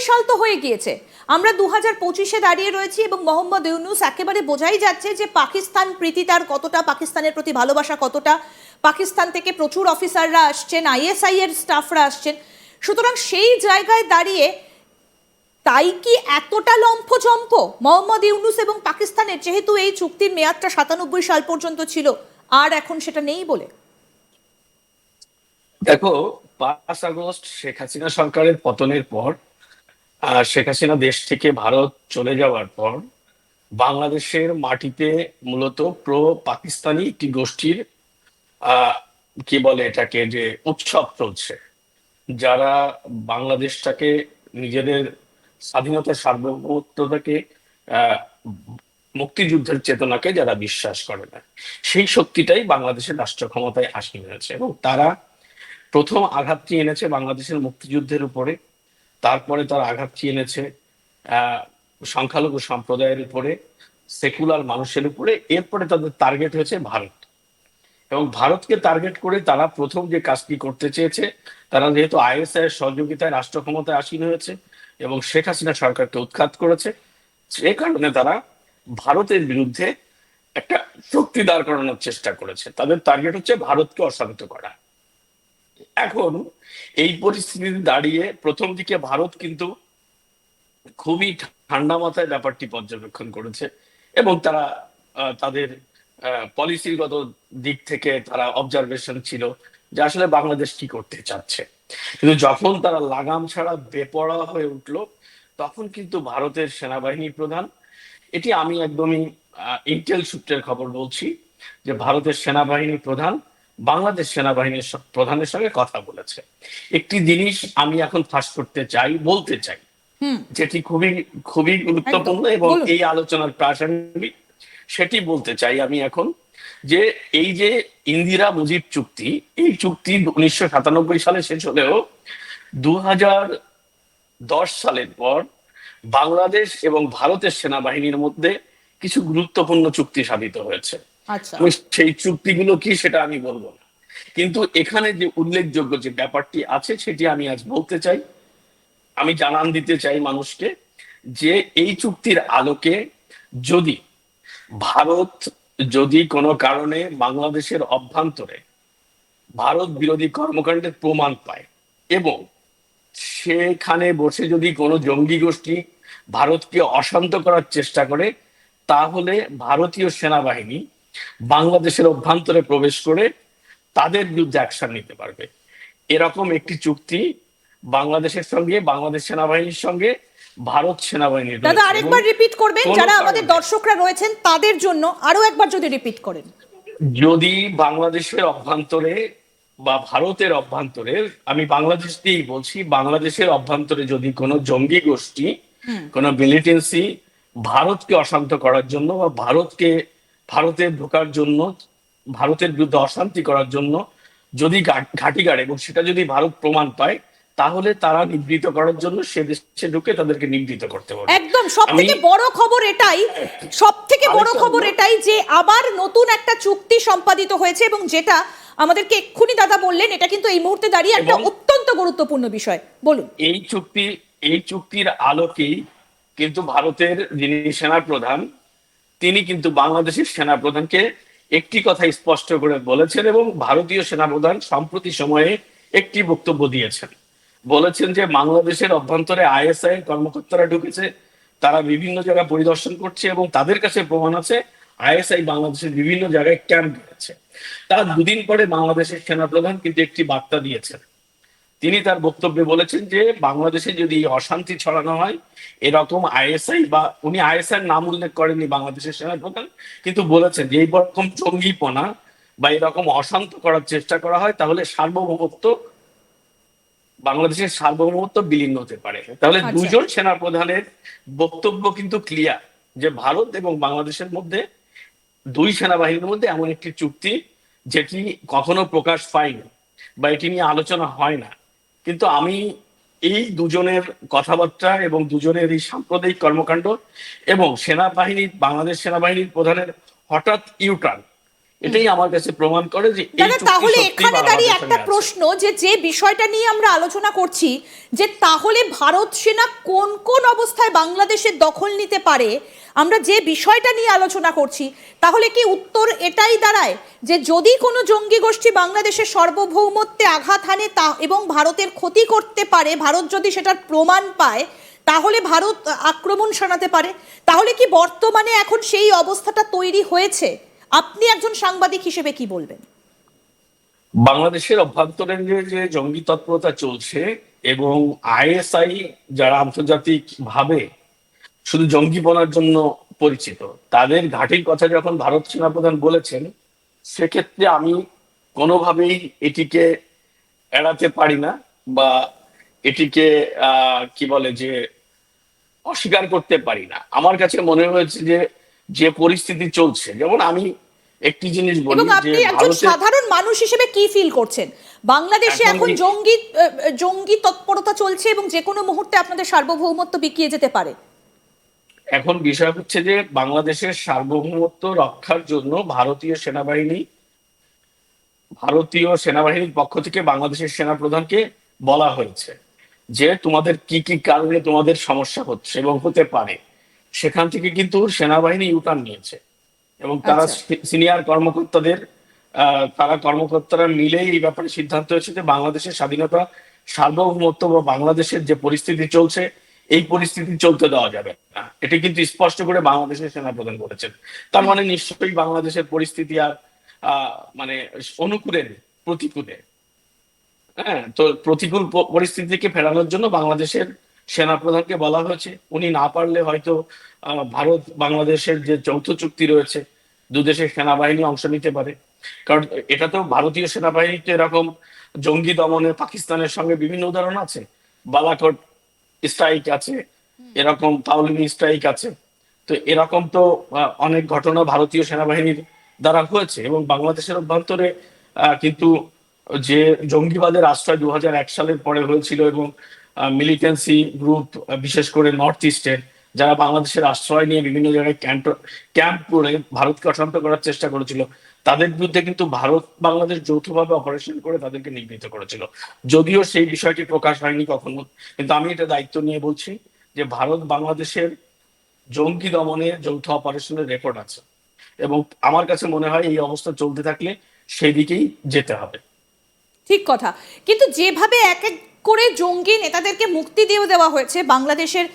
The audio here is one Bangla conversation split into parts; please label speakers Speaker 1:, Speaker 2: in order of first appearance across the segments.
Speaker 1: সাল তো হয়ে গিয়েছে, আমরা 2025-এ দাঁড়িয়ে রয়েছি এবং মোহাম্মদ ইউনূস একেবারে বোঝাই যাচ্ছে যে পাকিস্তান প্রীতি তার কতটা, পাকিস্তানের প্রতি ভালোবাসা কতটা। পাকিস্তান থেকে প্রচুর অফিসাররা আসছেন, আইএসআই এর স্টাফরা আসছেন। সুতরাং সেই জায়গায় দাঁড়িয়ে তাই কি এতটা লম্ফঝম্প মোহাম্মদ ইউনূস এবং পাকিস্তানের, যেহেতু এই চুক্তির মেয়াদটা 97 সাল পর্যন্ত ছিল, আর এখন সেটা নেই বলে?
Speaker 2: দেখো, 5 আগস্ট শেখ হাসিনা সরকারের পতনের পর, শেখ হাসিনা দেশ থেকে ভারত চলে যাওয়ার পর বাংলাদেশের মাটিতে মূলত প্রো পাকিস্তানি একটি গোষ্ঠীর আহ কি বলে এটাকে, যে উৎসব চলছে। যারা বাংলাদেশটাকে, নিজেদের স্বাধীনতার সার্বভৌমত্বটাকে, আহ মুক্তিযুদ্ধের চেতনাকে যারা বিশ্বাস করে না, সেই শক্তিটাই বাংলাদেশের রাষ্ট্র ক্ষমতায় আসীন হয়েছে। এবং তারা প্রথম আঘাতটি এনেছে বাংলাদেশের মুক্তিযুদ্ধের উপরে। তারপরে তারা আঘাতটি এনেছে আহ সংখ্যালঘু সম্প্রদায়ের উপরে, সেকুলার মানুষের উপরে। এরপরে তাদের টার্গেট হয়েছে ভারত। এবং ভারতকে টার্গেট করে তারা প্রথম যে কাজটি করতে চেয়েছে, তারা যেহেতু আইএসআই এর সহযোগিতায় রাষ্ট্র ক্ষমতায় আসীন হয়েছে এবং শেখ হাসিনা সরকারকে উৎখাত করেছে, সে কারণে তারা ভারতের বিরুদ্ধে একটা শক্তি দাঁড় করানোর চেষ্টা করেছে। তাদের টার্গেট হচ্ছে ভারতকে অশান্ত করা। এখন এই পরিস্থিতিতে দাঁড়িয়ে প্রথম দিকে ভারত কিন্তু খুবই ঠান্ডা মাথায় ব্যাপারটি পর্যবেক্ষণ করেছে এবং তারা তাদের পলিসিগত দিক থেকে তারা অবজারভেশন ছিল যে আসলে বাংলাদেশ কি করতে চাচ্ছে। কিন্তু যখন তারা লাগাম ছাড়া বেপরোয়া হয়ে উঠলো, তখন কিন্তু ভারতের সেনাবাহিনী প্রধান, এটি আমি একদমই ইন্টেল সূত্রের খবর বলছি, যে ভারতের সেনাবাহিনী প্রধান বাংলাদেশ সেনাবাহিনীর প্রধানের সঙ্গে কথা বলেছে। একটি জিনিস আমি এখন ফাঁস করতে চাই, বলতে চাই, যেটি খুবই খুবই গুরুত্বপূর্ণ এবং এই আলোচনার প্রাসঙ্গিক। সেটি বলতে চাই আমি এখন, যে এই যে ইন্দিরা মুজিব চুক্তি, এই চুক্তি 1997 সালে শেষ হলেও 2010 সালের পর বাংলাদেশ এবং ভারতের সেনাবাহিনীর মধ্যে কিছু গুরুত্বপূর্ণ চুক্তি সাধিত হয়েছে। সেই চুক্তিগুলো কি সেটা আমি বলবো না, কিন্তু এখানে যে উল্লেখযোগ্য যে ব্যাপারটি আছে সেটি আমি আজ বলতে চাই। আমি জানান দিতে চাই মানুষকে, যে এই চুক্তির আলোকে যদি ভারত কোনো কারণে বাংলাদেশের অভ্যন্তরে ভারত বিরোধী কর্মকাণ্ডের প্রমাণ পায় এবং সেখানে বসে যদি কোনো জঙ্গি গোষ্ঠী ভারতকে অশান্ত করার চেষ্টা করে, তাহলে ভারতীয় সেনাবাহিনী বাংলাদেশের অভ্যন্তরে প্রবেশ করে তাদের বিরুদ্ধে অ্যাকশন নিতে পারবে। এরকম একটি চুক্তি বাংলাদেশের সঙ্গে, বাংলাদেশ সেনাবাহিনীর সঙ্গে ভারত সেনাবাহিনীর।
Speaker 1: দাদা আরেকবার রিপিট করবেন, যারা আমাদের দর্শকরা রয়েছেন তাদের জন্য আরো একবার যদি রিপিট করেন।
Speaker 2: যদি বাংলাদেশের অভ্যন্তরে বা ভারতের অভ্যন্তরে, আমি বাংলাদেশ দিয়েই বলছি, বাংলাদেশের অভ্যন্তরে যদি কোনো জঙ্গি গোষ্ঠী, কোনো মিলিটেন্সি ভারতকে অশান্ত করার জন্য বা ভারতে ঢোকার জন্য, ভারতের বিরুদ্ধে অশান্তি করার জন্য যদি ঘাঁটি গাড়ে এবং সেটা যদি ভারত প্রমাণ পায়, তাহলে তারা নিবৃত করার জন্য সে দেশে ঢুকে তাদেরকে নিবৃত করতে পারবে।
Speaker 1: একদম সবথেকে বড় খবর এটাই, সবথেকে বড় খবর এটাই যে আবার নতুন একটা চুক্তি সম্পাদিত হয়েছে এবং যেটা আমাদেরকে এক্ষুনি দাদা বললেন, এটা কিন্তু এই মুহূর্তে দাঁড়িয়ে একটা অত্যন্ত গুরুত্বপূর্ণ বিষয়। বলুন।
Speaker 2: এই চুক্তির আলোকেই কিন্তু ভারতের যিনি সেনা প্রধান, তিনি কিন্তু বাংলাদেশের সেনা প্রধানকে একটি কথা স্পষ্ট করে বলেছেন এবং ভারতীয় সেনাপ্রধান সম্প্রতি সময়ে একটি বক্তব্য দিয়েছেন। বলেছেন যে বাংলাদেশের অভ্যন্তরে আইএসআই কর্মকর্তারা ঢুকেছে, তারা বিভিন্ন জায়গা পরিদর্শন করছে এবং তাদের কাছে প্রমাণ আছে আইএসআই বাংলাদেশের বিভিন্ন জায়গায় ক্যাম্প দিয়েছে। তার দুদিন পরে বাংলাদেশের সেনাপ্রধান কিন্তু একটি বার্তা দিয়েছেন। তিনি তার বক্তব্যে বলেছেন যে বাংলাদেশে যদি অশান্তি ছড়ানো হয়, এরকম আইএসআই, বা উনি আইএসআই নাম উল্লেখ করেননি বাংলাদেশের সেনাপ্রধান, কিন্তু বলেছেন যে এইরকম জঙ্গিপনা বা এরকম অশান্ত করার চেষ্টা করা হয়, তাহলে বাংলাদেশের সার্বভৌমত্ব বিলীন হতে পারে। তাহলে দুজন সেনাপ্রধানের বক্তব্য কিন্তু ক্লিয়ার, যে ভারত এবং বাংলাদেশের মধ্যে, দুই সেনাবাহিনীর মধ্যে এমন একটি চুক্তি যেটি কখনো প্রকাশ পায়নি বা এটি নিয়ে আলোচনা হয় না। কিন্তু আমি এই দুজনের কথাবার্তা এবং দুজনের এই সাম্প্রদায়িক কর্মকাণ্ড এবং বাংলাদেশ সেনাবাহিনীর প্রধানের হঠাৎ ইউটার্ন, এটাই আমার কাছে প্রমাণ করে যে এই
Speaker 1: দাদা
Speaker 2: চুক্তি
Speaker 1: তাহলে
Speaker 2: সত্যি
Speaker 1: এখানে দাঁড়িয়ে
Speaker 2: বাংলাদেশের
Speaker 1: একটা
Speaker 2: সঙ্গে আছে।
Speaker 1: প্রশ্ন, যে যে বিষয়টা নিয়ে আমরা আলোচনা করছি, যে তাহলে ভারত সেনা কোন কোন অবস্থায় বাংলাদেশের দখল নিতে পারে, আমরা যে বিষয়টা নিয়ে আলোচনা করছি, তাহলে কি উত্তর এটাই দাঁড়ায় যে যদি কোনো জঙ্গি গোষ্ঠী বাংলাদেশের সার্বভৌমত্বে আঘাত হানে তা এবং ভারতের ক্ষতি করতে পারে, ভারত যদি সেটার প্রমাণ পায়, তাহলে ভারত আক্রমণ শানাতে পারে? তাহলে কি বর্তমানে এখন সেই অবস্থাটা তৈরি হয়েছে? আপনি একজন সাংবাদিক হিসেবে কি বলবেন?
Speaker 2: বাংলাদেশের অভ্যন্তরে যে জঙ্গি তৎপরতা চলছে এবং আইএসআই যারা আন্তর্জাতিক ভাবে শুধু জঙ্গিপনার জন্য পরিচিত, তাদের ঘাঁটির কথা যখন ভারত সেনাপ্রধান বলেছেন, সেক্ষেত্রে আমি কোনোভাবেই এটিকে এড়াতে পারি না বা এটিকে কি বলে যে অস্বীকার করতে পারি না। আমার কাছে মনে হয়েছে যে যে পরিস্থিতি চলছে, যেমন আমি একটি জিনিস বলি
Speaker 1: এবং
Speaker 2: যে
Speaker 1: আপনি একজন
Speaker 2: ভারতে
Speaker 1: সাধারণ মানুষ হিসেবে কি ফিল করছেন? বাংলাদেশে
Speaker 2: এখন
Speaker 1: এখন জঙ্গি তৎপরতা চলছে এবং যে কোনো মুহূর্তে আপনাদের সার্বভৌমত্ব বিকিয়ে যেতে পারে।
Speaker 2: এখন বিষয় হচ্ছে যে বাংলাদেশের সার্বভৌমত্ব রক্ষার জন্য ভারতীয় সেনাবাহিনীর পক্ষ থেকে বাংলাদেশের সেনাপ্রধানকে বলা হয়েছে যে তোমাদের কি কি কারণে তোমাদের সমস্যা হচ্ছে এবং হতে পারে। সেখান থেকে কিন্তু সেনাবাহিনী ইউটার্ন নিয়েছে এবং তারা
Speaker 1: আচ্ছা,
Speaker 2: সিনিয়র কর্মকর্তারা মিলেই এই ব্যাপারে সিদ্ধান্ত হয়েছে যে বাংলাদেশের স্বাধীনতা, সার্বভৌমত্ব বা বাংলাদেশের যে পরিস্থিতি চলছে এই পরিস্থিতি চলতে দেওয়া যাবে না। এটি কিন্তু স্পষ্ট করে বাংলাদেশের সেনাপ্রধান বলেছেন। তার মানে নিশ্চয়ই বাংলাদেশের পরিস্থিতি আর মানে অনুকূলে নেই, প্রতিকূলে। হ্যাঁ, তো প্রতিকূল পরিস্থিতিকে ফেরানোর জন্য বাংলাদেশের সেনাপ্রধানকে বলা হয়েছে। উনি না পারলে হয়তো ভারত বাংলাদেশের যে যৌথ চুক্তি রয়েছে, দুদেশের সেনাবাহিনী অংশ নিতে পারে। কারণ এটা তো ভারতীয় সেনাবাহিনীতে এরকম জঙ্গি দমনে পাকিস্তানের সঙ্গে বিভিন্ন উদাহরণ আছে। বালাকোট স্ট্রাইক আছে, এরকম তাওলিমি স্ট্রাইক আছে। তো এরকম তো অনেক ঘটনা ভারতীয় সেনাবাহিনীর দ্বারা হয়েছে এবং বাংলাদেশের অভ্যন্তরে কিন্তু যে জঙ্গিবাদের আশ্রয় 2001 সালের পরে হয়েছিল এবং মিলিটেন্সি গ্রুপ বিশেষ করে নর্থ ইস্টের যারা বাংলাদেশের আশ্রয় নিয়ে বিভিন্ন জায়গায় ক্যাম্প করে ভারতকে অশান্ত করার চেষ্টা করেছিল, তাদের বিরুদ্ধে কিন্তু ভারত বাংলাদেশ যৌথভাবে অপারেশন করে তাদেরকে নিগৃহীত করেছিল। যদিও সেই বিষয়টি প্রকাশ হয়নি কখনো, কিন্তু আমি এটা দায়িত্ব নিয়ে বলছি যে ভারত বাংলাদেশের জঙ্গি দমনে যৌথ অপারেশনের রেকর্ড আছে এবং আমার কাছে মনে হয় এই অবস্থা চলতে থাকলে সেই দিকেই যেতে হবে।
Speaker 1: ঠিক কথা। কিন্তু যেভাবে এক এক করে জঙ্গি নেতাদেরকে মুক্তি দিয়ে দেওয়া হয়েছে বাংলাদেশের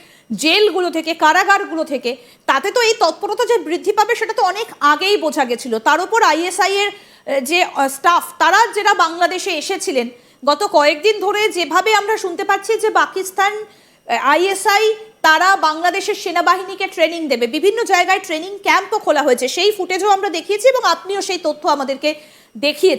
Speaker 1: জেলগুলো থেকে, কারাগারগুলো থেকে, তাতে তো এই তৎপরতা যে বৃদ্ধি পাবে সেটা তো অনেক আগেই বোঝা গেছিল। তার উপর আইএসআই এর যে স্টাফ, তারা যারা বাংলাদেশে এসেছিলেন গত কয়েকদিন ধরে, যেভাবে আমরা শুনতে পাচ্ছি যে পাকিস্তান আইএসআই তারা বাংলাদেশের সেনাবাহিনীকে ট্রেনিং দেবে, বিভিন্ন জায়গায় ট্রেনিং ক্যাম্পও খোলা হয়েছে, সেই ফুটেজও আমরা দেখিয়েছি এবং আপনিও সেই তথ্য আমাদেরকে দেখিয়েছেন।